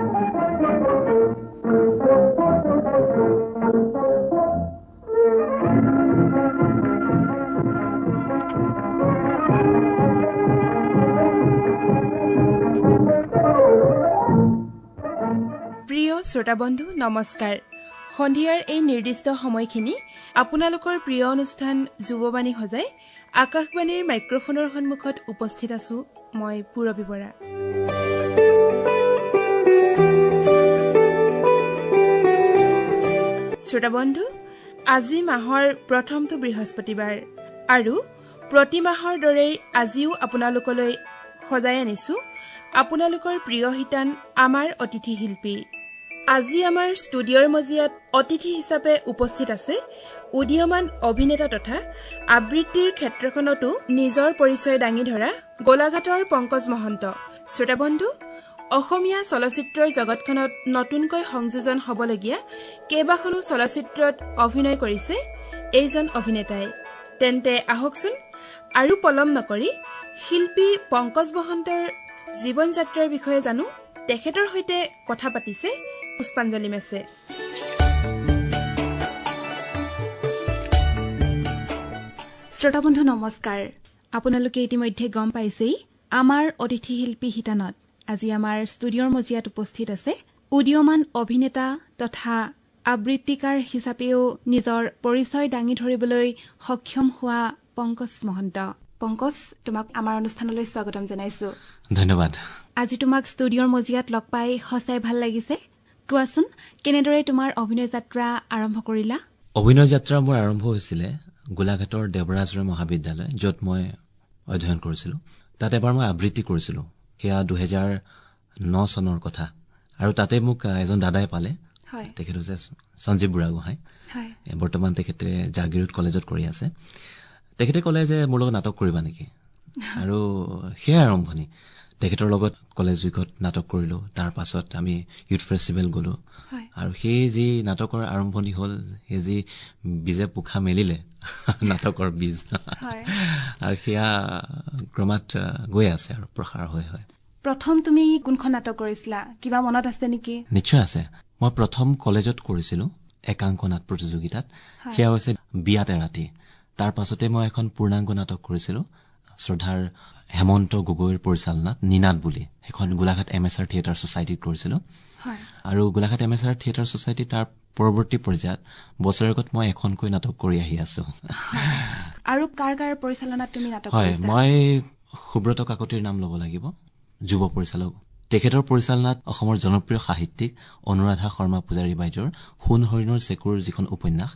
প্ৰিয় শ্ৰোতা বন্ধু নমস্কাৰ। সন্ধিয়াৰ এই নিৰ্দিষ্ট সময়খিনি আপোনালোকৰ প্ৰিয় অনুষ্ঠান যুৱবাণী সজাই আকাশবাণীৰ মাইক্ৰফোনৰ সন্মুখত উপস্থিত আছো মই পূৰবী বৰা। শ্ৰোতা বন্ধু, আজি মাহৰ প্ৰথমটো বৃহস্পতিবাৰ আৰু প্ৰতি মাহৰ দৰেই আজিও আপোনালোকলৈ সজাই আনিছো আপোনালোকৰ প্ৰিয় শিতান আমাৰ অতিথি শিল্পী। আজি আমাৰ ষ্টুডিঅ'ৰ মজিয়াত অতিথি হিচাপে উপস্থিত আছে উদীয়মান অভিনেতা তথা আবৃত্তিৰ ক্ষেত্ৰখনতো নিজৰ পৰিচয় দাঙি ধৰা গোলাঘাটৰ পংকজ মহন্ত। শ্ৰোতা বন্ধু, অসমীয়া চলচ্চিত্ৰৰ জগতখনত নতুনকৈ সংযোজন হ'বলগীয়া কেইবাখনো চলচ্চিত্ৰত অভিনয় কৰিছে এইজন অভিনেতাই। তেন্তে আহকচোন আৰু পলম নকৰি শিল্পী পংকজ মহন্তৰ জীৱন যাত্ৰাৰ বিষয়ে জানো। তেখেতৰ সৈতে কথা পাতিছে পুষ্পাঞ্জলি মেছে। শ্ৰোতা বন্ধু নমস্কাৰ। আপোনালোকে ইতিমধ্যে গম পাইছেই আমাৰ অতিথি শিল্পী শিতানত আজি আমাৰ ষ্টুডিঅ'ৰ মজিয়াত উপস্থিত আছে উদীয়মান অভিনেতা তথা আবৃত্তিকাৰ হিচাপেও নিজৰ পৰিচয় দাঙি ধৰিবলৈ সক্ষম হোৱা পংকজ মহন্ত। পংকজ, তোমাক আমাৰ অনুষ্ঠানলৈ স্বাগতম জনাইছো। ধন্যবাদ। আজি তোমাক ষ্টুডিঅ'ৰ মজিয়াত লগ পাই সঁচাই ভাল লাগিছে। কোৱাচোন, কেনেদৰে তোমাৰ অভিনয় যাত্ৰা আৰম্ভ কৰিলা? অভিনয় যাত্ৰা মোৰ আৰম্ভ হৈছিলে গোলাঘাটৰ দেৱৰাজ ৰয় মহাবিদ্যালয়, য'ত মই অধ্যয়ন কৰিছিলো। তাত এবাৰ মই আবৃত্তি কৰিছিলো, সেয়া 2009 চনৰ কথা। আৰু তাতে মোক এজন দাদাই পালে, তেখেত হৈছে সঞ্জীৱ বুঢ়াগোহাঁই। বৰ্তমান তেখেতে জাগিৰোড কলেজত কৰি আছে। তেখেতে ক'লে যে মোৰ লগত নাটক কৰিবা নেকি, আৰু সেয়াই আৰম্ভণি। তেখেতৰ লগত কলেজ উইকত নাটক কৰিলো। তাৰ পাছত আমি ইউথ ফেষ্টিভেল গলো, আৰু সেই যি নাটকৰ আৰম্ভণি হ'ল, সেই যি বীজে পোখা মেলিলে নাটকৰ বীজ, আৰু সেয়া ক্ৰমাৎ গৈ আছে আৰু প্ৰসাৰ হৈ হয়। প্ৰথম তুমি কোনখন নাটক কৰিছিলা, কিবা মনত আছে নেকি? নিশ্চয় আছে। মই প্ৰথম কলেজত কৰিছিলো একাংক নাট প্ৰতিযোগিতাত, সেয়া হৈছে বিয়াতে ৰাতি। তাৰ পাছতে মই এখন পূৰ্ণাংগ নাটক কৰিছিলো শ্ৰদ্ধাৰ হেমন্ত গগৈৰ পৰিচালনাত নিনাদ বুলি, সেইখন গোলাঘাট MSR থিয়েটাৰ ছচাইটিত কৰিছিলো। আৰু গোলাঘাট MSR থিয়েটাৰ ছচাইটি তাৰ পৰৱৰ্তী পৰ্যায়ত বছৰেকত মই এখনকৈ নাটক কৰি আহি আছো। আৰু কাৰ কাৰ পৰিচালনাত তুমি নাটক কৰিছা? মই সুব্ৰত কাকতিৰ নাম ল'ব লাগিব, যুৱ পৰিচালক। তেখেতৰ পৰিচালনাত অসমৰ জনপ্ৰিয় সাহিত্যিক অনুৰাধা শৰ্মা পূজাৰী বাইদেউৰ সোণ হৰিণৰ চেকুৰ যিখন উপন্যাস,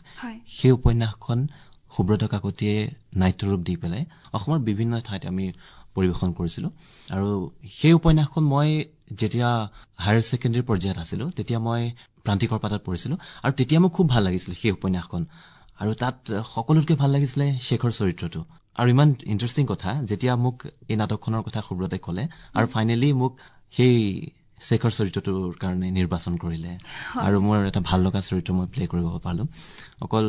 সেই উপন্যাসখন সুব্ৰত কাকতিয়ে নাট্যৰূপ দি পেলাই অসমৰ বিভিন্ন ঠাইত আমি পৰিৱেশন কৰিছিলো। আৰু সেই উপন্যাসখন মই যেতিয়া হায়াৰ ছেকেণ্ডেৰী পৰ্যায়ত আছিলো, তেতিয়া মই প্ৰান্তিকৰ পাতত পঢ়িছিলো, আৰু তেতিয়া মোক খুব ভাল লাগিছিল সেই উপন্যাসখন। আৰু তাত সকলোতকৈ ভাল লাগিছিলে শেখৰ চৰিত্ৰটো। আৰু ইমান ইণ্টাৰেষ্টিং কথা, যেতিয়া মোক এই নাটকখনৰ কথা সুব্ৰতে ক'লে আৰু ফাইনেলি মোক সেই শেখৰ চৰিত্ৰটোৰ কাৰণে নিৰ্বাচন কৰিলে, আৰু মোৰ এটা ভাল লগা চৰিত্ৰ মই প্লে কৰিব পালো। অকল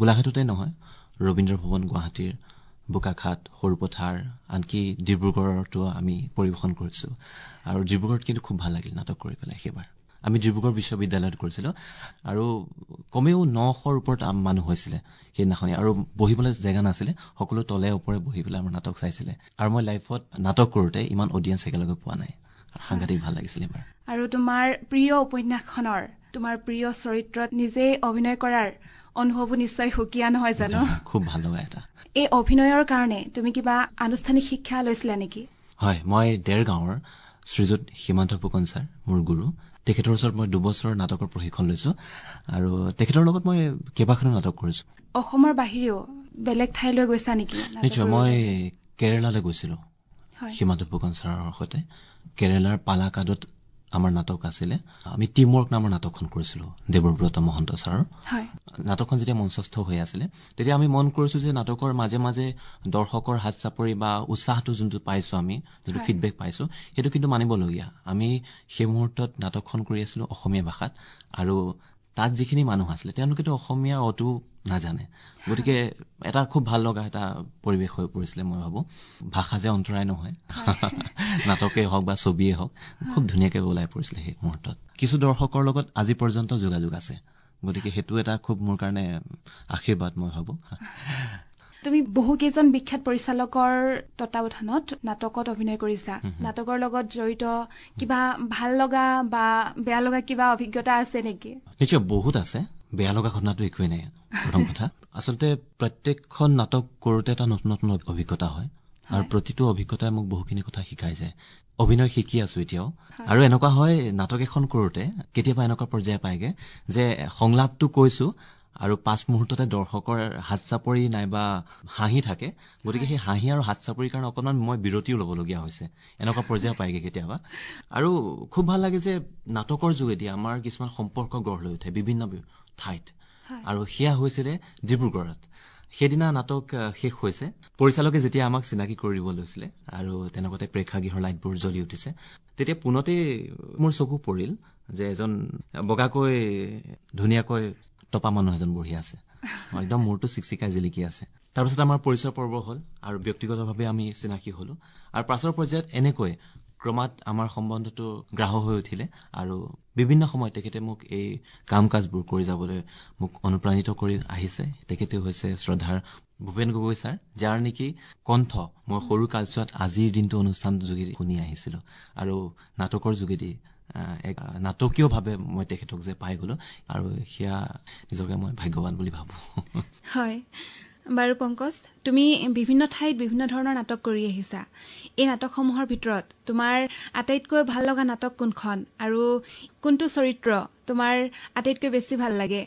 গোলাঘাটতে নহয়, ৰবীন্দ্ৰ ভৱন গুৱাহাটীৰ, বোকাখাট, সৰুপথাৰ, আনকি ডিব্ৰুগড়তো আমি পৰিৱেশন কৰিছো। আৰু ডিব্ৰুগড়ত কিন্তু খুব ভাল লাগিল নাটক কৰি পেলাই। সেইবাৰ আমি ডিব্ৰুগড় বিশ্ববিদ্যালয়ত কৰিছিলো, আৰু কমেও 900ৰ ওপৰত মানুহ হৈছিলে সেইদিনাখনি, আৰু বহিবলৈ জেগা নাছিলে, সকলো তলে ওপৰে বহি পেলাই আমাৰ নাটক চাইছিলে। আৰু মই লাইফত নাটক কৰোঁতে ইমান অডিয়েঞ্চ একেলগে পোৱা নাই, সাংঘাতিক ভাল লাগিছিল এবাৰ। আৰু তোমাৰ প্ৰিয় উপন্যাসখনৰ তোমাৰ প্ৰিয় চৰিত্ৰত নিজেই অভিনয় কৰাৰ অনুভৱো নিশ্চয় সুকীয়া, নহয় জানো? খুব ভাল লগা এটা। এই অভিনয়ৰ কাৰণে তুমি কিবা আনুষ্ঠানিক শিক্ষা লৈছিলা নেকি? হয়, মই দেৰগাঁৱৰ শ্ৰীযুত সীমান্ত ফুকন ছাৰ মোৰ গুৰু, তেখেতৰ ওচৰত মই 2 বছৰ নাটকৰ প্ৰশিক্ষণ লৈছো, আৰু তেখেতৰ লগত মই কেইবাখনো নাটক কৰিছো। অসমৰ বাহিৰেও বেলেগ ঠাইলৈ গৈছা নেকি? নিশ্চয়, মই কেৰেলালৈ গৈছিলো সীমান্ত ফুকন ছাৰৰ সৈতে। কেৰেলাৰ পালাকাডত আমাৰ নাটক আছিলে। আমি টিমৱৰ্ক নামৰ নাটকখন কৰিছিলো দেৱব্ৰত মহন্ত ছাৰৰ। নাটকখন যেতিয়া মঞ্চস্থ হৈ আছিলে, তেতিয়া আমি মন কৰিছো যে নাটকৰ মাজে মাজে দৰ্শকৰ হাত চাপৰি বা উৎসাহটো যোনটো পাইছো, আমি যোনটো ফিডবেক পাইছো, সেইটো কিন্তু মানিবলগীয়া। আমি সেই মুহূৰ্তত নাটকখন কৰি আছিলো অসমীয়া ভাষাত, আৰু তাত যিখিনি মানুহ আছিলে তেওঁলোকেতো অসমীয়া অটো নাজানে, গতিকে এটা খুব ভাল লগা এটা পৰিৱেশ হৈ পৰিছিলে। মই ভাবো ভাষা যে অন্তৰায় নহয়, নাটকেই হওক বা ছবিয়েই হওক খুব ধুনীয়াকৈ ওলাই পৰিছিলে সেই মুহূৰ্তত। কিছু দৰ্শকৰ লগত আজি পৰ্যন্ত যোগাযোগ আছে, গতিকে সেইটো এটা খুব মোৰ কাৰণে আশীৰ্বাদ মই ভাবো। তুমি বহুকেইজন বিখ্যাত পৰিচালকৰ তত্বাৱধানত নাটকত অভিনয় কৰিছা। নাটকৰ লগত জড়িত কিবা ভাল লগা বা বেয়া লগা কিবা অভিজ্ঞতা আছে নেকি? নিশ্চয় বহুত আছে। বেয়া লগা ঘটনাটো একোৱেই নাই। প্ৰথম কথা, আচলতে প্ৰত্যেকখন নাটক কৰোঁতে এটা নতুন নতুন অভিজ্ঞতা হয়, আৰু প্ৰতিটো অভিজ্ঞতাই মোক বহুখিনি কথা শিকাই যায়। অভিনয় শিকি আছো এতিয়াও, আৰু এনেকুৱা হয় নাটক এখন কৰোঁতে কেতিয়াবা এনেকুৱা পৰ্যায় পায়গে যে সংলাপটো কৈছো আৰু 5 মুহূৰ্ততে দৰ্শকৰ হাত চাপৰি নাইবা হাঁহি থাকে, গতিকে সেই হাঁহি আৰু হাত চাপৰিৰ কাৰণে অকণমান মই বিৰতিও ল'বলগীয়া হৈছে। এনেকুৱা পৰ্যায় পায়গে কেতিয়াবা। আৰু খুব ভাল লাগে যে নাটকৰ যোগেদি আমাৰ কিছুমান সম্পৰ্ক গঢ় লৈ উঠে বিভিন্ন ঠাইত, আৰু সেয়া হৈছিলে ডিব্ৰুগড়ত। সেইদিনা নাটক শেষ হৈছে, পৰিচালকে যেতিয়া আমাক চিনাকি কৰি দিব লৈছিলে আৰু তেনেকুৱাতে প্ৰেক্ষাগৃহৰ লাইটবোৰ জ্বলি উঠিছে, তেতিয়া পোনতে মোৰ চকু পৰিল যে এজন বগাকৈ ধুনীয়াকৈ টপা মানুহ এজন বহি আছে, একদম মূৰটো চিকচিকাই জিলিকি আছে। তাৰপিছত আমাৰ পৰিচয় পৰ্ব হ'ল আৰু ব্যক্তিগতভাৱে আমি চিনাকি হলো, আৰু পাছৰ পৰ্যায়ত এনেকৈ ক্ৰমাৎ আমাৰ সম্বন্ধটো গ্ৰাহ্য হৈ উঠিলে, আৰু বিভিন্ন সময়ত তেখেতে মোক এই কাম কাজবোৰ কৰি যাবলৈ মোক অনুপ্ৰাণিত কৰি আহিছে। তেখেতে হৈছে শ্ৰদ্ধাৰ ভূপেন গগৈ ছাৰ, যাৰ নেকি কণ্ঠ মই সৰু কালচোৱাত আজিৰ দিনটো অনুষ্ঠান যোগেদি শুনি আহিছিলো, আৰু নাটকৰ যোগেদি এক নাটকীয়ভাৱে মই তেখেতক যে পাই গলো, আৰু সেয়া নিজকে মই ভাগ্যৱান বুলি ভাবো। হয় বাৰু পংকজ, তুমি বিভিন্ন ঠাইত বিভিন্ন ধৰণৰ নাটক কৰি আহিছা। এই নাটকসমূহৰ ভিতৰত তোমাৰ আটাইতকৈ ভাল লগা নাটক কোনখন, আৰু কোনটো চৰিত্ৰ তোমাৰ আটাইতকৈ বেছি ভাল লাগে?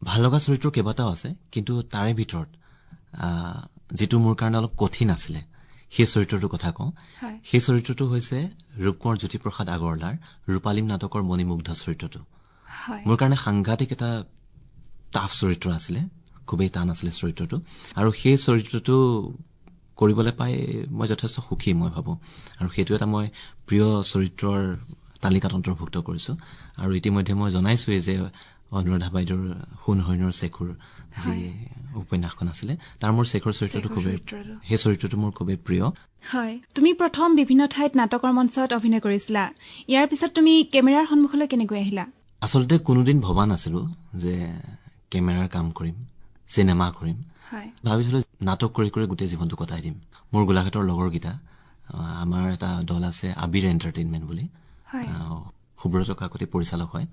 ভাল লগা চৰিত্ৰ কেইবাটাও আছে, কিন্তু তাৰে ভিতৰত যিটো মোৰ কাৰণে অলপ কঠিন আছিলে সেই চৰিত্ৰটোৰ কথা কওঁ। সেই চৰিত্ৰটো হৈছে ৰূপকোঁৱৰ জ্যোতিপ্ৰসাদ আগৰৱালাৰ ৰূপালীম নাটকৰ মণিমুগ্ধ চৰিত্ৰটো। মোৰ কাৰণে সাংঘাতিক এটা টাফ চৰিত্ৰ আছিলে, খুবেই টান আছিলে চৰিত্ৰটো, আৰু সেই চৰিত্ৰটো কৰিবলৈ পাই মই যথেষ্ট সুখী মই ভাবো, আৰু সেইটো এটা মই প্ৰিয় চৰিত্ৰৰ তালিকাত অন্তৰ্ভুক্ত কৰিছো। আৰু ইতিমধ্যে মই জনাইছোৱেই যে অনুৰাধা বাইদেউৰ সোণ হৰিণৰ চেকুৰ যি উপন্যাসখন আছিলে, তাৰ মোৰ চেকুৰ চৰিত্ৰটো খুবেই, সেই চৰিত্ৰটো মোৰ খুবেই প্ৰিয়। হয়, তুমি প্ৰথম বিভিন্ন ঠাইত নাটকৰ মঞ্চত অভিনয় কৰিছিলা। ইয়াৰ পিছত তুমি কেমেৰাৰ সন্মুখলৈ কেনেকৈ আহিলা? আচলতে কোনোদিন ভবা নাছিলো যে কেমেৰাৰ কাম কৰিম, চিনেমা কৰিম। ভাবিছিলো নাটক কৰি কৰি গোটেই জীৱনটো কটাই দিম। মোৰ গোলাঘাটৰ লগৰকেইটা, আমাৰ এটা দল আছে আবিৰ এণ্টাৰটেইনমেণ্ট বুলি, সুব্ৰত কাকতি পৰিচালক হয়।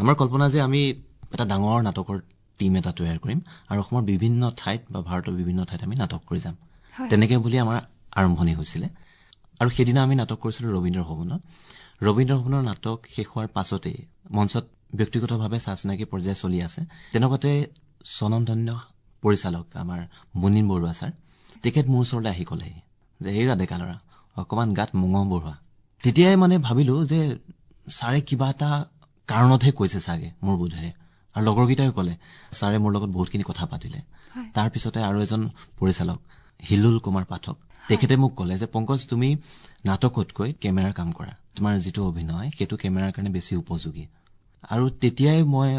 আমাৰ কল্পনা যে আমি এটা ডাঙৰ নাটকৰ টিম এটা তৈয়াৰ কৰিম, আৰু অসমৰ বিভিন্ন ঠাইত বা ভাৰতৰ বিভিন্ন ঠাইত আমি নাটক কৰি যাম। তেনেকে বুলি আমাৰ আৰম্ভণি হৈছিলে, আৰু সেইদিনা আমি নাটক কৰিছিলো ৰবীন্দ্ৰ ভৱনত। ৰবীন্দ্ৰ ভৱনৰ নাটক শেষ হোৱাৰ পাছতেই মঞ্চত ব্যক্তিগতভাৱে চা চিনাকি পৰ্যায় চলি আছে, তেনেকুৱাতে স্বনামধন্য পৰিচালক আমাৰ মুনীন বৰুৱা ছাৰ, তেখেত মোৰ ওচৰলৈ আহি ক'লেহি যে এই ডেকা ল'ৰা অকণমান গাত মঙহ বঢ়োৱা। তেতিয়াই মানে ভাবিলো যে ছাৰে কিবা এটা কাৰণতহে কৈছে চাগে মোৰ বোধেৰে, আৰু লগৰকেইটাই ক'লে। ছাৰে মোৰ লগত বহুতখিনি কথা পাতিলে। তাৰ পিছতে আৰু এজন পৰিচালক হিলুল কুমাৰ পাঠক, তেখেতে মোক ক'লে যে পংকজ, তুমি নাটকতকৈ কেমেৰাৰ কাম কৰা, তোমাৰ যিটো অভিনয় সেইটো কেমেৰাৰ কাৰণে বেছি উপযোগী। আৰু তেতিয়াই মই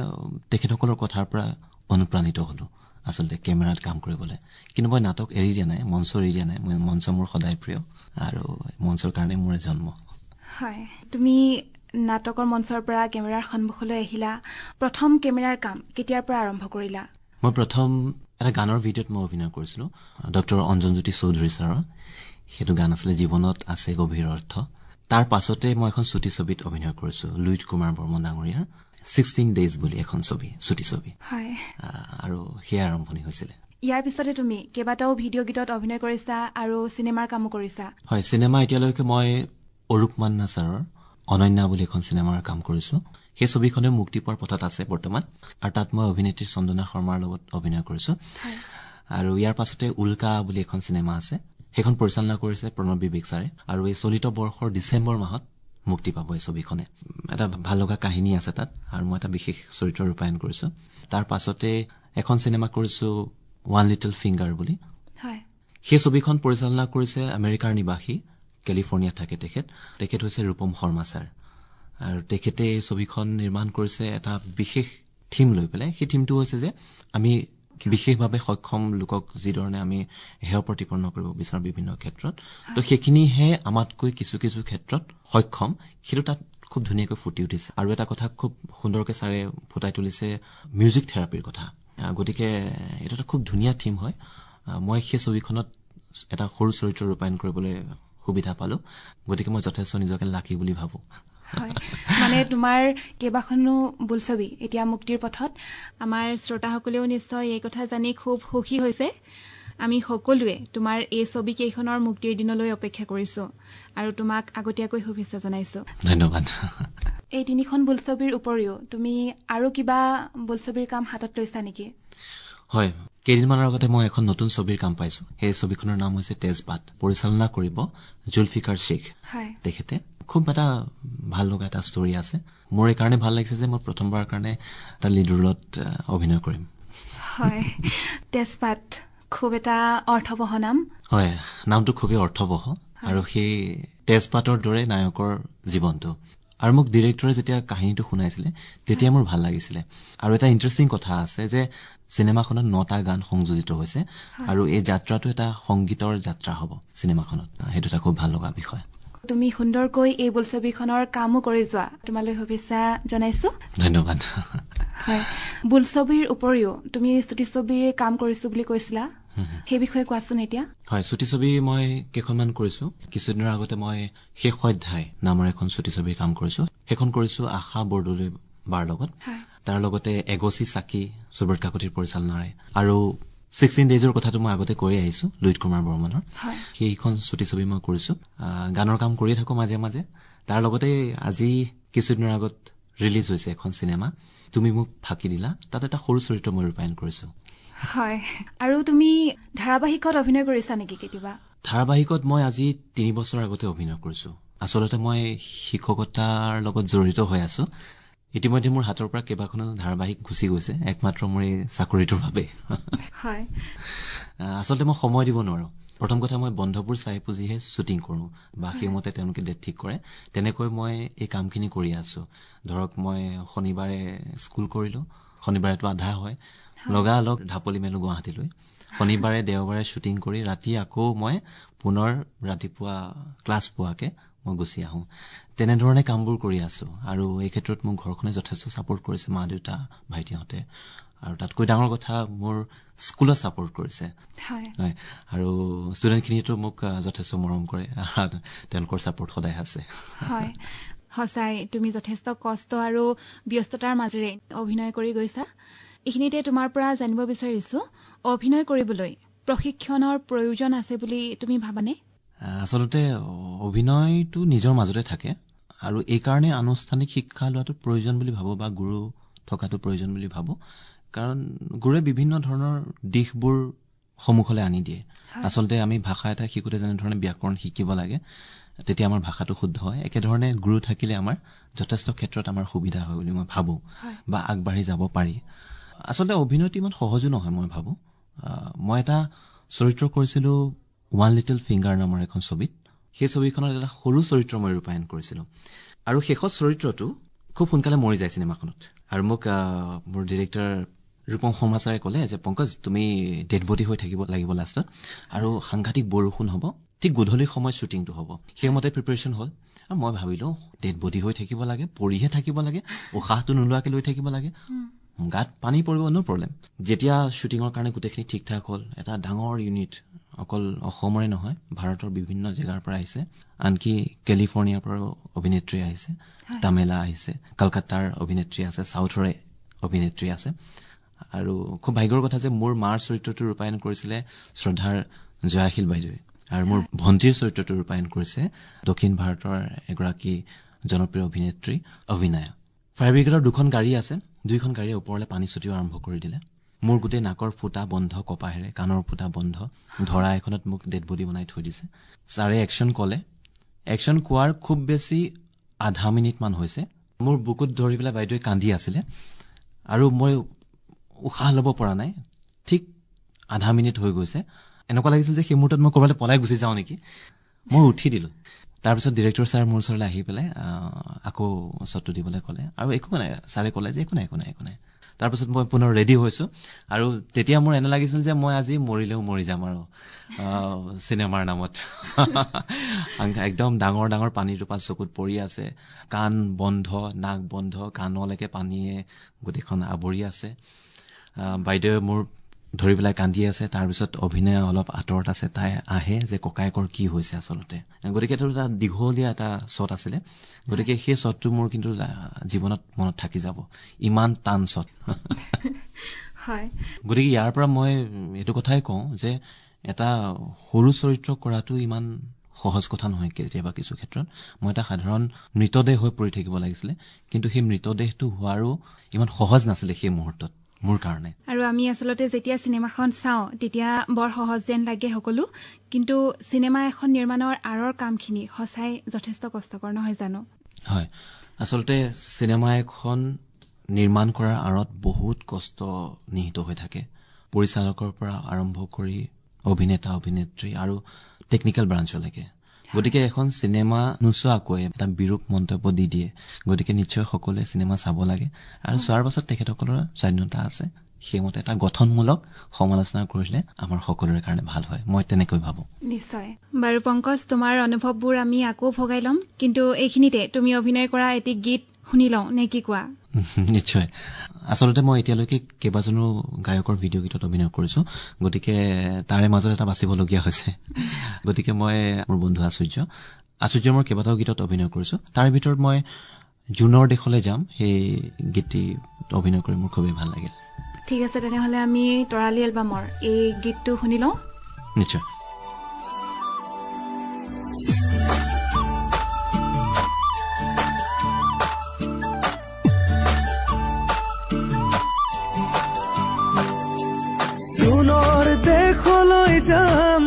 তেখেতসকলৰ কথাৰ পৰা অনুপ্ৰাণিত হলো আচলতে কেমেৰাত কাম কৰিবলৈ। কিন্তু মই নাটক এৰি দিয়া নাই, মঞ্চ এৰি দিয়া নাই। মঞ্চ মোৰ সদায় প্ৰিয়, আৰু মঞ্চৰ কাৰণে মোৰ জন্ম। হয়, তুমি নাটকৰ মঞ্চৰ পৰা কেমেৰাৰ সন্মুখলৈ আহিলা। প্ৰথম কেমেৰাৰ কাম কেতিয়াৰ পৰা আৰম্ভ কৰিলা? মই প্ৰথম এটা গানৰ ভিডিঅ'ত মই অভিনয় কৰিছিলো, ডক্টৰ অঞ্জনজ্যোতি চৌধুৰী ছাৰৰ। সেইটো গান আছিলে জীৱনত আছে গভীৰ অৰ্থ। তাৰ পাছতে মই এখন চুটি ছবিত অভিনয় কৰিছো, লুইত কুমাৰ বৰ্মন ডাঙৰীয়াৰ 16 ডেজ বুলি এখন ছবি, চুটি ছবি, আৰু সেয়া আৰম্ভণি হৈছিলে। ইয়াৰ পিছতে তুমি কেইবাটাও ভিডিঅ' গীতত অভিনয় কৰিছা আৰু চিনেমাৰ কামো কৰিছা। হয়, চিনেমা এতিয়ালৈকে মই অৰূপ মান্না ছাৰৰ অনন্যা বুলি এখন চিনেমাৰ কাম কৰিছো। সেই ছবিখনে মুক্তি পোৱাৰ পথত আছে বৰ্তমান, আৰু তাত মই অভিনেত্ৰী চন্দনা শৰ্মাৰ লগত অভিনয় কৰিছো। আৰু ইয়াৰ পাছতে উল্কা বুলি এখন চিনেমা আছে, সেইখন পৰিচালনা কৰিছে প্ৰণৱ বিবেক ছাৰে, আৰু এই চলিত বৰ্ষৰ ডিচেম্বৰ মাহত মুক্তি পাব এই ছবিখনে। এটা ভাল লগা কাহিনী আছে তাত, আৰু মই এটা বিশেষ চৰিত্ৰ ৰূপায়ণ কৰিছো। তাৰ পাছতে এখন চিনেমা কৰিছো ওৱান লিটল ফিংগাৰ বুলি। সেই ছবিখন পৰিচালনা কৰিছে আমেৰিকাৰ নিবাসী, কেলিফৰ্ণিয়াত থাকে তেখেত হৈছে ৰূপম শৰ্মা ছাৰ, আৰু তেখেতে এই ছবিখন নিৰ্মাণ কৰিছে এটা বিশেষ থিম লৈ পেলাই সেই থিমটো হৈছে যে আমি বিশেষভাৱে সক্ষম লোকক যিধৰণে আমি হেয় প্ৰতিপন্ন কৰিব বিচাৰো বিভিন্ন ক্ষেত্ৰত তো সেইখিনিহে আমাতকৈ কিছু কিছু ক্ষেত্ৰত সক্ষম সেইটো তাত খুব ধুনীয়াকৈ ফুটি উঠিছে আৰু এটা কথা খুব সুন্দৰকৈ ছাৰে ফুটাই তুলিছে মিউজিক থেৰাপিৰ কথা গতিকে এটা খুব ধুনীয়া থিম হয় মই সেই ছবিখনত এটা সৰু চৰিত্ৰ ৰূপায়ণ কৰিবলৈ সুবিধা পালো গতিকে মই যথেষ্ট নিজকে লাকি বুলি ভাবো মানে তোমাৰ কেইবাখনো বোলছবি এতিয়া মুক্তিৰ পথত আমাৰ শ্ৰোতাসকলেও নিশ্চয় এই কথা জানি খুব সুখী হৈছে আমি সকলোৱে তোমাৰ এই ছবি কেইখনৰ মুক্তিৰ দিনলৈ অপেক্ষা কৰিছো আৰু তোমাক আগতীয়াকৈ শুভেচ্ছা জনাইছো ধন্যবাদ এই তিনিখন বোলছবিৰ উপৰিও তুমি আৰু কিবা বোলছবিৰ কাম হাতত লৈছা নেকি হয় কেইদিনমানৰ আগতে মই এখন নতুন ছবিৰ কাম পাইছো সেই ছবিখনৰ নাম হৈছে তেজপাত পৰিচালনা কৰিব জুলফিকাৰ শ্বেখ তেখেতে খুব এটা ভাল লগা এটা ষ্টৰী আছে মোৰ এই কাৰণে ভাল লাগিছে যে মই প্ৰথমবাৰৰ কাৰণে এটা লিড ৰোলত অভিনয় কৰিম হয় তেজপাত খুব এটা অৰ্থবহ নাম হয় নামটো খুবেই অৰ্থবহ আৰু সেই তেজপাতৰ দৰে নায়কৰ জীৱনটো আৰু মোক ডিৰেক্টৰে যেতিয়া কাহিনীটো শুনাইছিলে তেতিয়া মোৰ ভাল লাগিছিলে আৰু এটা ইণ্টাৰেষ্টিং কথা আছে যে চিনেমাখনত 9টা গান সংযোজিত হৈছে আৰু এই যাত্ৰাটো এটা সংগীতৰ যাত্ৰা হ'ব চিনেমাখনত সেইটো এটা খুব ভাল লগা বিষয় তুমি সুন্দৰকৈ এই বোলছবিখনৰ কামো কৰি যোৱা তোমালৈ শুভেচ্ছা জনাইছো ধন্যবাদ হয় বোলছবিৰ উপৰিও তুমি ছুটি ছবিৰ কাম কৰিছো বুলি কৈছিলা সেই বিষয়ে কোৱাচোন এতিয়া হয় ছুটি ছবি মই কেইখনমান কৰিছো কিছুদিনৰ আগতে মই শেষ অধ্যায় নামৰ এখন ছুটি ছবিৰ কাম কৰিছো সেইখন কৰিছো আশা বৰদলৈ বাৰ লগত তাৰ লগতে এগচি চাকি সুব্ৰত কাকতিৰ পৰিচালনাৰে আৰু 16 ডেজৰ কথাটো মই আগতে কৈ আহিছো লুইত কুমাৰ বৰ্মনৰ সেইখন ছুটি ছবি মই কৰিছো গানৰ কাম কৰি থাকো মাজে মাজে তাৰ লগতে আজি কিছুদিনৰ আগত ৰিলিজ হৈছে এখন চিনেমা তুমি মোক ফাঁকি দিলা তাত এটা সৰু চৰিত্ৰ মই ৰূপায়ণ কৰিছো হয় আৰু তুমি ধাৰাবাহিকত অভিনয় কৰিছা নেকি কেতিয়াবা ধাৰাবাহিকত মই আজি 3 বছৰ আগতে অভিনয় কৰিছো আচলতে মই শিক্ষকতাৰ লগত জড়িত হৈ আছো ইতিমধ্যে মোৰ হাতৰ পৰা কেইবাখনো ধাৰাবাহিক গুচি গৈছে একমাত্ৰ মোৰ এই চাকৰিটোৰ বাবে হয় আচলতে মই সময় দিব নোৱাৰো প্ৰথম কথা মই বন্ধবোৰ চাই পুজিহে শ্বুটিং কৰো বা সেইমতে তেওঁলোকে ডেট ঠিক কৰে তেনেকৈ মই এই কামখিনি কৰি আছো ধৰক মই শনিবাৰে স্কুল কৰিলো শনিবাৰেতো আধা হয় লগালগ ঢাপলি মেলো গুৱাহাটীলৈ শনিবাৰে দেওবাৰে শ্বুটিং কৰি ৰাতি আকৌ মই পুনৰ ৰাতিপুৱা ক্লাছ পোৱাকে মই গুচি আহো তেনেধৰণে কামবোৰ কৰি আছো আৰু এই ক্ষেত্ৰত মোক ঘৰখনে যথেষ্ট ছাপোৰ্ট কৰিছে মা দেউতা ভাইটিহঁতে আৰু তাতকৈ ডাঙৰ কথা মোৰ স্কুলত ছাপোৰ্ট কৰিছে হয় আৰু ষ্টুডেণ্টখিনিয়েতো মোক যথেষ্ট মৰম কৰে তেওঁলোকৰ ছাপোৰ্ট সদায় আছে হয় সঁচাই তুমি যথেষ্ট কষ্ট আৰু ব্যস্ততাৰ মাজেৰে অভিনয় কৰি গৈছা এইখিনিতে তোমাৰ পৰা জানিব বিচাৰিছো অভিনয় কৰিবলৈ প্ৰশিক্ষণৰ প্ৰয়োজন আছে বুলি তুমি ভাবানে আচলতে অভিনয়টো নিজৰ মাজতে থাকে আৰু এই কাৰণে আনুষ্ঠানিক শিক্ষা লোৱাটো প্ৰয়োজন বুলি ভাবো বা গুৰু থকাটো প্ৰয়োজন বুলি ভাবো কাৰণ গুৰুৱে বিভিন্ন ধৰণৰ দিশবোৰ সন্মুখলৈ আনি দিয়ে আচলতে আমি ভাষা এটা শিকোতে যেনে ধৰণে ব্যাকৰণ শিকিব লাগে তেতিয়া আমাৰ ভাষাটো শুদ্ধ হয় একেধৰণে গুৰু থাকিলে আমাৰ যথেষ্ট ক্ষেত্ৰত আমাৰ সুবিধা হয় বুলি মই ভাবো বা আগবাঢ়ি যাব পাৰি আচলতে অভিনয়টো ইমান সহজো নহয় মই ভাবো মই এটা চৰিত্ৰ কৰিছিলো ওৱান লিটল ফিংগাৰ নামৰ এখন ছবিত সেই ছবিখনত এটা সৰু চৰিত্ৰ মই ৰূপায়ণ কৰিছিলো আৰু শেষৰ চৰিত্ৰটো খুব সোনকালে মৰি যায় চিনেমাখনত আৰু মোক মোৰ ডিৰেক্টৰ ৰূপম শৰ্মা ছাৰে ক'লে যে পংকজ তুমি ডেড বডি হৈ থাকিব লাগিব লাষ্টত আৰু সাংঘাতিক বৰষুণ হ'ব ঠিক গধূলি সময়ত শ্বুটিংটো হ'ব সেইমতে প্ৰিপেৰেশ্যন হ'ল আৰু মই ভাবিলো ডেড বডি হৈ থাকিব লাগে পৰিহে থাকিব লাগে উশাহটো নোলোৱাকৈ লৈ থাকিব লাগে গাত পানী পৰিব নো প্ৰব্লেম যেতিয়া শ্বুটিঙৰ কাৰণে গোটেইখিনি ঠিক ঠাক হ'ল এটা ডাঙৰ ইউনিট অকল অসমৰে নহয় ভাৰতৰ বিভিন্ন জেগাৰ পৰা আহিছে আনকি কেলিফৰ্ণিয়াৰ পৰাও অভিনেত্ৰী আহিছে তামিলা আহিছে কলকাতাৰ অভিনেত্ৰী আছে সাউথৰে অভিনেত্ৰী আছে আৰু খুব ভাগ্যৰ কথা যে মোৰ মাৰ চৰিত্ৰটো ৰূপায়ণ কৰিছিলে শ্ৰদ্ধাৰ জয়াশীল বাইদেৱে আৰু মোৰ ভণ্টিৰ চৰিত্ৰটো ৰূপায়ণ কৰিছে দক্ষিণ ভাৰতৰ এগৰাকী জনপ্ৰিয় অভিনেত্ৰী অভিনয়া ফায়াৰ ব্ৰিগেডৰ 2খন গাড়ী আছে 2খন গাড়ীয়ে ওপৰলৈ পানী ছটিওৱা আৰম্ভ কৰি দিলে মোৰ গোটেই নাকৰ ফুটা বন্ধ কপাহেৰে কাণৰ ফুটা বন্ধ ধৰা এখনত মোক ডেড বডি বনাই থৈ দিছে ছাৰে একশ্যন ক'লে একশ্যন কোৱাৰ খুব বেছি আধা মিনিট মান হৈছে মোৰ বুকুত ধৰি পেলাই বাইদেৱে কান্দি আছিলে আৰু মই উশাহ ল'ব পৰা নাই ঠিক আধা মিনিট হৈ গৈছে এনেকুৱা লাগিছিল যে সেই মুহূৰ্তত মই ক'ৰবালৈ পলাই গুচি যাওঁ নেকি মই উঠি দিলোঁ তাৰপিছত ডিৰেক্টৰ ছাৰ মোৰ ওচৰলৈ আহি পেলাই আকৌ শ্বটটো দিবলৈ ক'লে আৰু একো নাই ছাৰে ক'লে যে একো নাই তাৰপিছত মই পুনৰ ৰেডি হৈছো আৰু তেতিয়া মোৰ এনে লাগিছিল যে মই আজি মৰিলেও মৰি যাম আৰু চিনেমাৰ নামত একদম ডাঙৰ ডাঙৰ পানীৰ টোপা চকুত পৰি আছে, কাণ বন্ধ, নাক বন্ধ, কাণলৈকে পানীয়ে গোটেইখন আৱৰি আছে। বাইদেৱে মোৰ ধৰি পেলাই কান্দি আছে। তাৰপিছত অভিনয় অলপ আঁতৰত আছে, তাই আহে যে ককায়েকৰ কি হৈছে আচলতে। গতিকে এইটো এটা দীঘলীয়া এটা শ্বট আছিলে, গতিকে সেই শ্বটটো মোৰ কিন্তু জীৱনত মনত থাকি যাব, ইমান টান শ্বট। গতিকে ইয়াৰ পৰা মই এইটো কথাই কওঁ যে এটা সৰু চৰিত্ৰ কৰাটো ইমান সহজ কথা নহয়। কেতিয়াবা কিছু ক্ষেত্ৰত মই এটা সাধাৰণ মৃতদেহ হৈ পৰি থাকিব লাগিছিলে, কিন্তু সেই মৃতদেহটো হোৱাৰো ইমান সহজ নাছিলে সেই মুহূৰ্তত মোৰ কাৰণে। আৰু আমি আচলতে যেতিয়া চিনেমাখন চাওঁ তেতিয়া বৰ সহজ যেন লাগে সকলো, কিন্তু চিনেমা এখন নিৰ্মাণৰ আঁৰৰ কামখিনি সঁচাই যথেষ্ট কষ্টকৰ, নহয় জানো? হয়, আচলতে চিনেমা এখন নিৰ্মাণ কৰাৰ আঁৰত বহুত কষ্ট নিহিত হৈ থাকে। পৰিচালকৰ পৰা আৰম্ভ কৰি অভিনেতা অভিনেত্ৰী আৰু টেকনিকেল ব্ৰাঞ্চলৈকে। গতিকে এখন চিনেমা নোচোৱাকৈ এটা বিৰূপ মন্তব্য দি দিয়ে। গতিকে নিশ্চয় সকলোৱে চিনেমা চাব লাগে আৰু চোৱাৰ পাছত তেখেতসকলৰ স্বাধীনতা আছে, সেইমতে এটা গঠনমূলক সমালোচনা কৰিলে আমাৰ সকলোৰে কাৰণে ভাল হয়, মই তেনেকৈ ভাবো। নিশ্চয়। বাৰু পংকজ, তোমাৰ অনুভৱবোৰ আমি আকৌ ভগাই ল'ম, কিন্তু এইখিনিতে তুমি অভিনয় কৰা এটি গীত শুনি লওঁ নে কি কোৱা? নিশ্চয়। আচলতে মই এতিয়ালৈকে কেইবাজনো গায়কৰ ভিডিঅ' গীতত অভিনয় কৰিছো, গতিকে তাৰে মাজত এটা বাচিবলগীয়া হৈছে। গতিকে মই মোৰ বন্ধু আচুৰ্য মোৰ কেইবাটাও গীতত অভিনয় কৰিছো। তাৰ ভিতৰত মই জুনৰ দেশলৈ যাম সেই গীতটি অভিনয় কৰি মোৰ খুবেই ভাল লাগিল। ঠিক আছে, তেনেহ'লে আমি তৰালি এলবামৰ এই গীতটো শুনি লওঁ। নিশ্চয়। জুনৰ দেশলৈ যাম,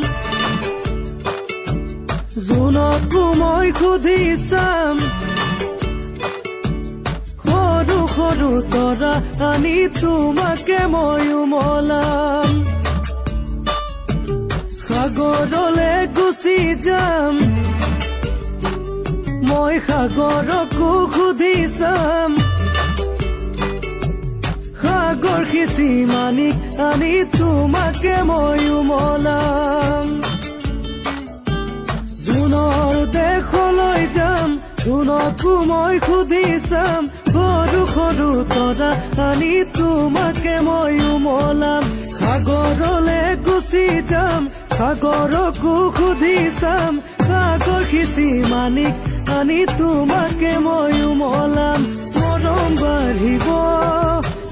জুনকো মই সুধি চাম, সৰু সৰু তৰা আনি তোমাকে মই উমলাম, সাগৰলে গুচি যাম, মই সাগৰকো সুধি চাম, সাগৰ সিঁচি মানিক আনি তোমাকে মই উমলাম, জুনৰ দেশলৈ যাম, জুনকো মই সুধি চাম, সৰু সৰু তৰা আনি তোমাকে মই উমলাম, সাগৰলে গুচি যাম, সাগৰকো সুধি চাম, সাগৰ সিঁচি মানিক আনি তোমাকে মই উমলাম, মৰম বাঢ়িব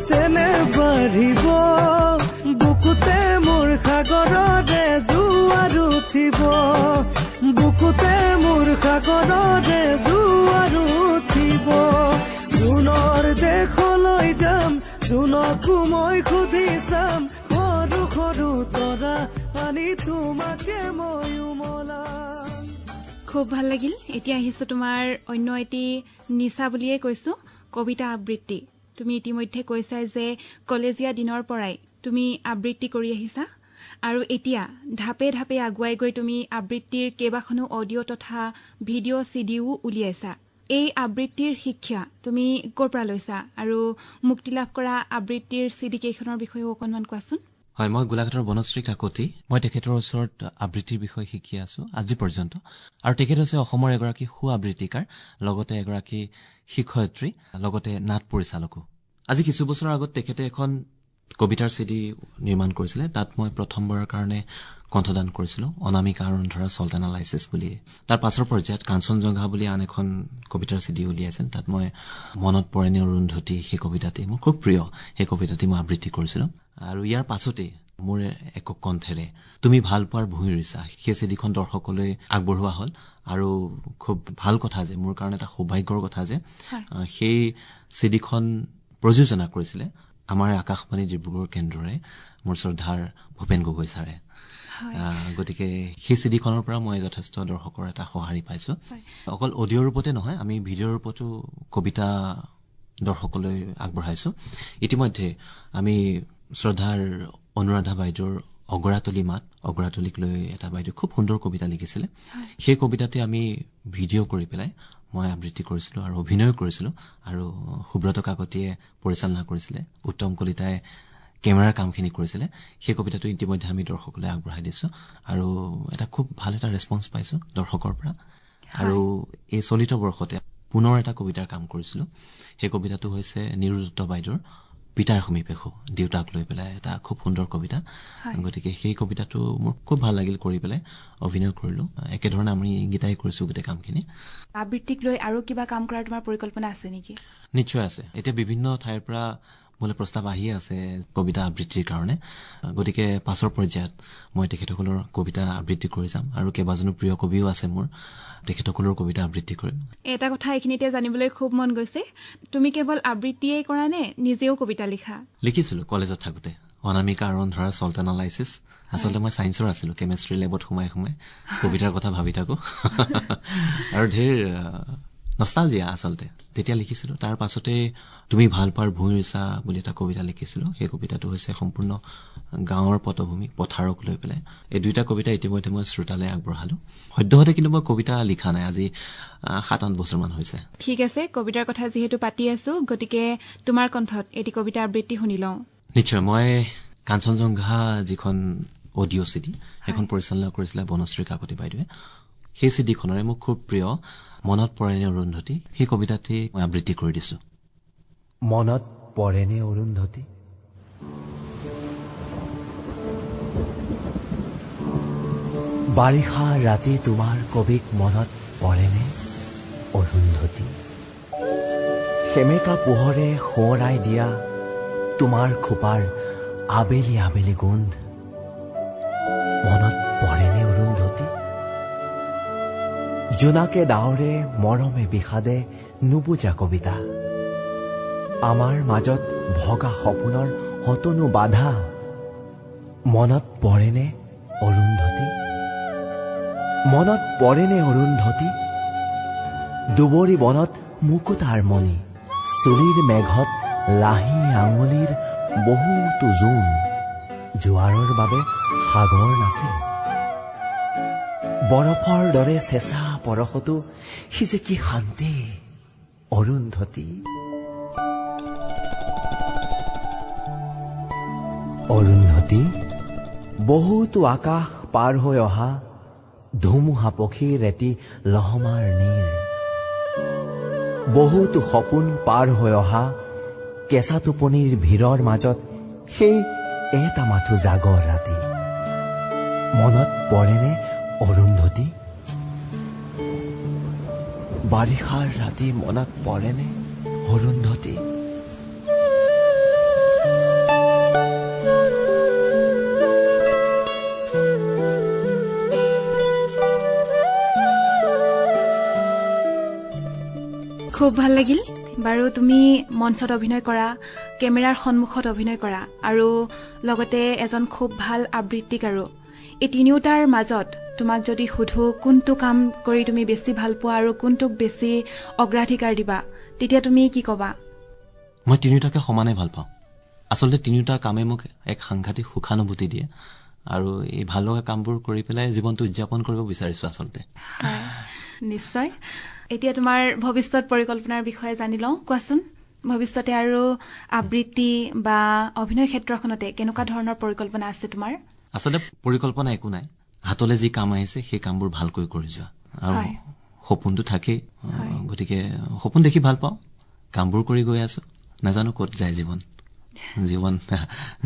চেনেহ বাঢ়িব, বুকুতে মোৰ সাগৰৰে জোৱাৰ উঠিব, বুকুতে মোৰ সাগৰৰে জোৱাৰ উঠিব, জুনৰ দেশলৈ যাম, জুনকো মই সুধি চাম, সৰু সৰু তৰা আনি তোমাকে মই উমলাম। খুব ভাল লাগিল। এতিয়া আহিছো তোমাৰ অন্য এটি নিচা বুলিয়ে কৈছো, কবিতা আবৃত্তি। তুমি ইতিমধ্যে কৈছা যে কলেজীয়া দিনৰ পৰাই তুমি আবৃত্তি কৰি আহিছা আৰু এতিয়া ধাপে ধাপে আগুৱাই গৈ তুমি আবৃত্তিৰ কেইবাখনো অডিঅ' তথা ভিডিঅ' চিডিও উলিয়াইছা। এই আবৃত্তিৰ শিক্ষা তুমি ক'ৰ পৰা লৈছা আৰু মুক্তি লাভ কৰা আবৃত্তিৰ চিডি কেইখনৰ বিষয়েও অকণমান কোৱাচোন। হয়, মই গোলাঘাটৰ বনশ্ৰী কাকতি, মই তেখেতৰ ওচৰত আবৃত্তিৰ বিষয়ে শিকি আছো আজি পৰ্যন্ত। আৰু তেখেত হৈছে অসমৰ এগৰাকী সু আবৃত্তিকাৰ, লগতে এগৰাকী শিক্ষয়িত্ৰী, লগতে নাট পৰিচালকো। আজি কিছু বছৰৰ আগত তেখেতে এখন কবিতাৰ চিডি নিৰ্মাণ কৰিছিলে, তাত মই প্ৰথমবাৰৰ কাৰণে কণ্ঠদান কৰিছিলো, অনামিকা অৰুন্ধৰা চল্টানা লাইচেছ বুলি। তাৰ পাছৰ পৰ্যায়ত কাঞ্চনজংঘা বুলি আন এখন কবিতাৰ চিডি উলিয়াইছিল, তাত মই মনত পৰেনে অৰুন্ধতী সেই কবিতাটি মোৰ খুব প্ৰিয়, সেই কবিতাটি মই আবৃত্তি কৰিছিলো। আৰু ইয়াৰ পাছতে মোৰ একক কণ্ঠেৰে তুমি ভাল পোৱাৰ ভূঁই ৰুইছা সেই চিডিখন দৰ্শকলৈ আগবঢ়োৱা হ'ল। আৰু খুব ভাল কথা যে, মোৰ কাৰণে এটা সৌভাগ্যৰ কথা যে সেই চিডিখন প্ৰযোজনা কৰিছিলে আমাৰ আকাশবাণী ডিব্ৰুগড় কেন্দ্ৰৰে মোৰ শ্ৰদ্ধাৰ ভূপেন গগৈ ছাৰে। গতিকে সেই চিডিখনৰ পৰা মই যথেষ্ট দৰ্শকৰ এটা সঁহাৰি পাইছো। অকল অডিঅ' ৰূপতে নহয়, আমি ভিডিঅ' ৰূপতো কবিতা দৰ্শকলৈ আগবঢ়াইছো। ইতিমধ্যে আমি শ্ৰদ্ধাৰ অনুৰাধা বাইদেউৰ অগৰাতলী মাত, অগৰাতলীক লৈ এটা বাইদেউ খুব সুন্দৰ কবিতা লিখিছিলে, সেই কবিতাতে আমি ভিডিঅ' কৰি পেলাই মই আবৃত্তি কৰিছিলোঁ আৰু অভিনয় কৰিছিলোঁ আৰু সুব্ৰত কাকতিয়ে পৰিচালনা কৰিছিলে, উত্তম কলিতাই কেমেৰাৰ কামখিনি কৰিছিলে। সেই কবিতাটো ইতিমধ্যে আমি দৰ্শকলৈ আগবঢ়াই দিছোঁ আৰু এটা খুব ভাল এটা ৰেছপন্স পাইছোঁ দৰ্শকৰ পৰা। আৰু এই চলিত বৰ্ষতে পুনৰ এটা কবিতাৰ কাম কৰিছিলোঁ। সেই কবিতাটো হৈছে নিৰুদত্ত বাইদেউৰ পিতাৰ সমীপে সু, দেউতাক লৈ পেলাই এটা খুব সুন্দৰ কবিতা। গতিকে সেই কবিতাটো মোৰ খুব ভাল লাগিল কৰি পেলাই অভিনয় কৰিলোঁ। একেধৰণে আমি গীতাই কৰিছোঁ গোটেই কামখিনি। আবৃত্তিক লৈ আৰু কিবা কাম কৰাৰ তোমাৰ পৰিকল্পনা আছে নেকি? নিশ্চয় আছে। এতিয়া বিভিন্ন ঠাইৰ পৰা মোলৈ প্ৰস্তাৱ আহিয়ে আছে কবিতা আবৃত্তিৰ কাৰণে। গতিকে পাছৰ পৰ্যায়ত মই তেখেতসকলৰ কবিতা আবৃত্তি কৰি যাম আৰু কেইবাজনো প্ৰিয় কবিও আছে মোৰ, তেখেতসকলৰ কবিতা আবৃত্তি কৰিম। এটা কথা এইখিনিতে জানিবলৈ খুব মন গৈছে, তুমি কেৱল আবৃত্তিয়েই কৰা নে নিজেও কবিতা লিখা? লিখিছিলো কলেজত থাকোতে, অনামিকা আৰন্ধৰা চল্টানালাইচিছ। আচলতে মই ছায়েন্সৰ আছিলো, কেমেষ্ট্ৰি লেবত সোমাই কবিতাৰ কথা ভাবি থাকো আৰু ঢেৰ নষ্টালজিয়া আচলতে তেতিয়া লিখিছিলো। তাৰ পাছতে তুমি ভাল পোৱাৰ ভূঁইছা বুলি এটা কবিতা লিখিছিলো। সেই কবিতাটো হৈছে সম্পূৰ্ণ গাঁৱৰ পটভূমি, পথাৰক লৈ পেলাই। এই দুইটা কবিতা ইতিমধ্যে মই শ্ৰোতালৈ আগবঢ়ালো। সদ্যহতে কিন্তু মই কবিতা লিখা নাই, আজি 7-8 বছৰমান হৈছে। ঠিক আছে, কবিতাৰ কথা যিহেতু পাতি আছো, গতিকে তোমাৰ কণ্ঠত এটি কবিতা আবৃত্তি শুনি লওঁ। নিশ্চয়। মই কাঞ্চনজংঘা যিখন অডিঅ' চিডি সেইখন পৰিচালনা কৰিছিলে বনশ্ৰী কাকতি বাইদেৱে। সেই চিডিখনৰে মোক খুব প্ৰিয় মনত পৰেনে অৰুন্ধতী, সেই কবিতাটি মই আবৃত্তি কৰি দিছো। মনত পৰেনে অৰুন্ধতী, বাৰিষা ৰাতি তোমাৰ কবিক মনত পৰেনে অৰুন্ধতী, সেমেকা পোহৰে সোঁৱৰাই দিয়া তোমাৰ খোপাৰ আবেলি আবেলি গোন্ধ মনত পৰেনে অৰুন্ধতী, জোনাকে ডাৱৰে মৰমে বিষাদে নুবুজা কবিতা, আমাৰ মাজত ভগা সপোনৰ হতনো বাধা মনত পৰেনে অৰুন্ধতী, মনত পৰেনে অৰুন্ধতী, দুবৰি বনত মুকুতাৰ মণি, চুলিৰ মেঘত লাহি আঙুলিৰ বহুতো জোন, জোৱাৰৰ বাবে সাগৰ নাছিল, বৰফৰ দৰে চেঁচা পৰশতো সি যে কি শান্তি অৰুন্ধতী, অৰুন্ধতী, বহুতো আকাশ পাৰ হৈ অহা ধুমুহা পক্ষীৰ এটি লহমাৰ নীৰ, বহুতো সপোন পাৰ হৈ অহা কেঁচা টোপনিৰ ভিৰৰ মাজত সেই এটা মাথো জাগৰ ৰাতি মনত পৰেনে অৰুন্ধতী, বাৰিষাৰ ৰাতি মনত পৰেনে অৰুন্ধতী। খুব ভাল লাগিল বাৰু। তুমি মঞ্চত অভিনয় কৰা, কেমেৰাৰ সন্মুখত অভিনয় কৰা আৰু লগতে এজন খুব ভাল আবৃত্তিকাৰো, এই তিনিওটাৰ মাজত তোমাক যদি সুধো কোনটো কাম কৰি তুমি বেছি ভাল পোৱা আৰু কোনটোক বেছি অগ্ৰাধিকাৰ দিবা, তেতিয়া তুমি কি কবা? মই তিনিওটাকে সমানে ভাল পাওঁ। আচলতে তিনিওটা কামে মোক এক সাংঘাতিক সুখানুভূতি দিয়ে আৰু এই ভাল লগা কামবোৰ কৰি পেলাই জীৱনটো উদযাপন কৰিব বিচাৰিছো আচলতে। নিশ্চয়। এতিয়া তোমাৰ ভৱিষ্যত পৰিকল্পনাৰ বিষয়ে জানি লওঁ, কোৱাচোন। ভৱিষ্যতে আৰু আবৃত্তি বা অভিনয় ক্ষেত্ৰখনতে কেনেকুৱা ধৰণৰ পৰিকল্পনা আছে তোমাৰ? আচলতে পৰিকল্পনা একো নাই, হাতলৈ যি কাম আহিছে সেই কামবোৰ ভালকৈ কৰি যোৱা আৰু সপোনটো থাকেই। গতিকে সপোন দেখি ভাল পাওঁ, কামবোৰ কৰি গৈ আছো, নাজানো ক'ত যায় জীৱন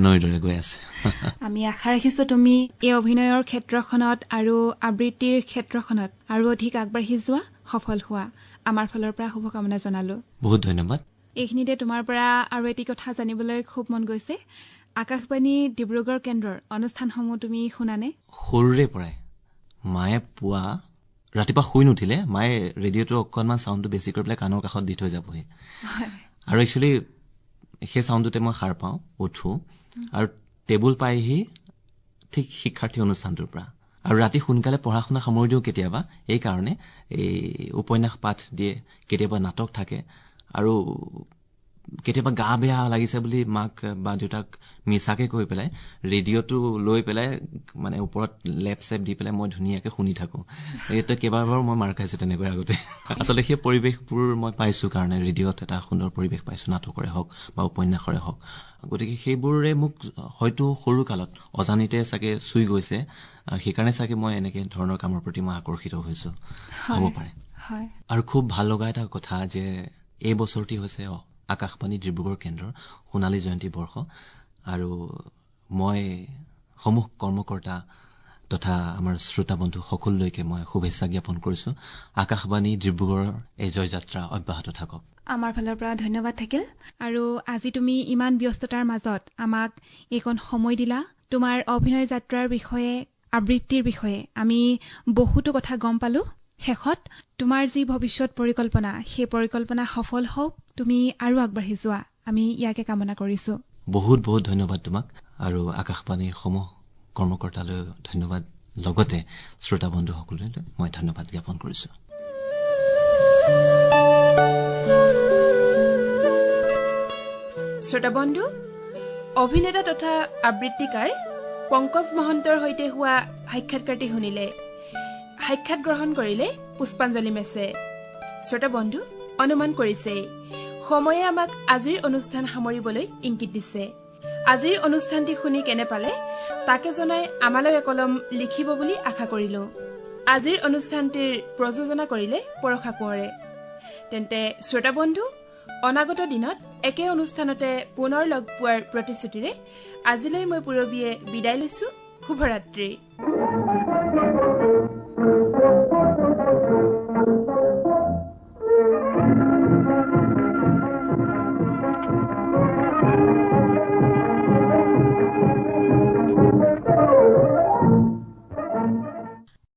নৈৰ দৰে গৈ আছে। আমি আশা ৰাখিছো তুমি এই অভিনয়ৰ ক্ষেত্ৰখনত আৰু আবৃত্তিৰ ক্ষেত্ৰখনত আৰু অধিক আগবাঢ়ি যোৱা, সফল হোৱা। আমাৰ ফালৰ পৰা শুভকামনা জনালো। বহুত ধন্যবাদ। এইখিনিতে তোমাৰ পৰা আৰু এটি কথা জানিবলৈ খুব মন গৈছে, আকাশবাণী ডিব্ৰুগড় কেন্দ্ৰৰ অনুষ্ঠানসমূহ তুমি শুনানে? সৰুৰে পৰাই মায়ে পুৱা ৰাতিপুৱা শুই নুঠিলে মায়ে ৰেডিঅ'টো অকণমান চাউণ্ডটো বেছি কৰি পেলাই কাণৰ কাষত দি থৈ যাবহি, আৰু একচুৱেলি সেই চাউণ্ডটোতে মই সাৰ পাওঁ, উঠো আৰু টেবুল পাইহি ঠিক শিক্ষাৰ্থী অনুষ্ঠানটোৰ পৰা। আৰু ৰাতি সোনকালে পঢ়া শুনা সামৰি দিওঁ কেতিয়াবা, এইকাৰণে এই উপন্যাস পাঠ দিয়ে, কেতিয়াবা নাটক থাকে আৰু কেতিয়াবা গা বেয়া লাগিছে বুলি মাক বা দেউতাক মিছাকে কৈ পেলাই ৰেডিঅ'টো লৈ পেলাই মানে ওপৰত লেপ চেপ দি পেলাই মই ধুনীয়াকে শুনি থাকো। এইটো কেইবাবাৰো মই মাৰ খাইছো তেনেকৈ আগতে। আচলতে সেই পৰিৱেশবোৰ মই পাইছো কাৰণে ৰেডিঅ'ত এটা সুন্দৰ পৰিৱেশ পাইছো, নাটকৰে হওক বা উপন্যাসৰে হওক। গতিকে সেইবোৰে মোক হয়তো সৰু কালত অজানিতে চাগে চুই গৈছে, সেইকাৰণে চাগে মই এনেকে ধৰণৰ কামৰ প্ৰতি মই আকৰ্ষিত হৈছো হ'ব পাৰে। আৰু খুব ভাল লগা এটা কথা যে এই বছৰটি হৈছে আকাশবাণী ডিব্ৰুগড় কেন্দ্ৰৰ সোণালী জয়ন্তী বৰ্ষ, আৰু মই সমূহ কৰ্মকৰ্তা তথা আমাৰ শ্ৰোতা বন্ধু সকলোলৈকে মই শুভেচ্ছা জ্ঞাপন কৰিছো। আকাশবাণী ডিব্ৰুগড়ৰ এই জয়যাত্ৰা অব্যাহত থাকক। আমাৰ ফালৰ পৰা ধন্যবাদ থাকিল। আৰু আজি তুমি ইমান ব্যস্ততাৰ মাজত আমাক এইকণ সময় দিলা। তোমাৰ অভিনয় যাত্ৰাৰ বিষয়ে, আবৃত্তিৰ বিষয়ে আমি বহুতো কথা গম পালো। শেষত তোমাৰ যি ভৱিষ্যত পৰিকল্পনা, সেই পৰিকল্পনা সফল হওক, তুমি আৰু আগবাঢ়ি যোৱা, আমি ইয়াকে কামনা কৰিছো। বহুত বহুত ধন্যবাদ তোমাক, আৰু আকাশবাণীৰ সমূহ কৰ্মকৰ্তালৈ ধন্যবাদ, লগতে শ্ৰোতা বন্ধুসকললৈ মই ধন্যবাদ জ্ঞাপন কৰিছো। শ্ৰোতা বন্ধু, অভিনেতা তথা আবৃত্তিকাৰ পংকজ মহন্তৰ সৈতে হোৱা সাক্ষাৎকাৰটি শুনিলে। সাক্ষাৎ গ্ৰহণ কৰিলে পুষ্পাঞ্জলি মেছে। শ্ৰোতা বন্ধু, অনুমান কৰিছে সময়ে আমাক আজিৰ অনুষ্ঠান সামৰিবলৈ ইংগিত দিছে। আজিৰ অনুষ্ঠানটি শুনি কেনে পালে তাকে জনাই আমালৈ একলম লিখিব বুলি আশা কৰিলো। আজিৰ অনুষ্ঠানটিৰ প্ৰযোজনা কৰিলে পৰশা কোঁৱৰে। তেন্তে শ্ৰোতা বন্ধু, অনাগত দিনত একে অনুষ্ঠানতে পুনৰ লগ পোৱাৰ প্ৰতিশ্ৰুতিৰে আজিলৈ মই পূৰবীয়ে বিদায় লৈছো। শুভৰাত্ৰি।